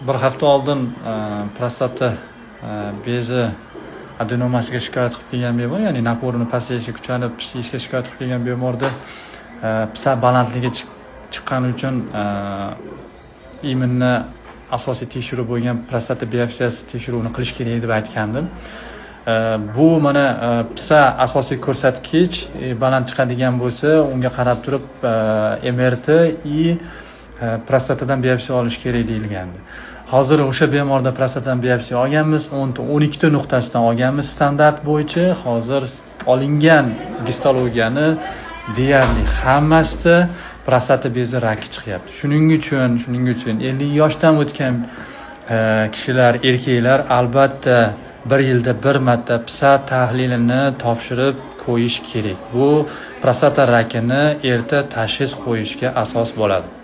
Bir hafta oldin prostata bezi adenomasiga shikoyat qilib kelgan bemor, ya'ni naporini pasayishi, kuchayib pisiyishga shikoyat qilib kelgan bemorda pisa balandligi chiqqani uchun immunni asosiy tekshiruv bo'lgan prostata biopsiyasi tekshiruvini qilish kerak deb aytgandim. Bu mana pisa asosiy ko'rsatkich baland chiqadigan bo'lsa, unga qarab turib MRT prostatadan biopsiya olish kerak deyilgandi. Hozir o'sha bemorda prostatadan biopsiya olganmiz, 12 ta nuqtasidan olganmiz standart bo'yicha. Hozir olingan histologiyani deyarli hammasida prostata bezi raki chiqyapti. Shuning uchun 50 yoshdan o'tgan kishilar, erkaklar albatta bir yilda bir marta pisa tahlilini topshirib qo'yish kerak. Bu prostata rakini erta tashxis qo'yishga asos bo'ladi.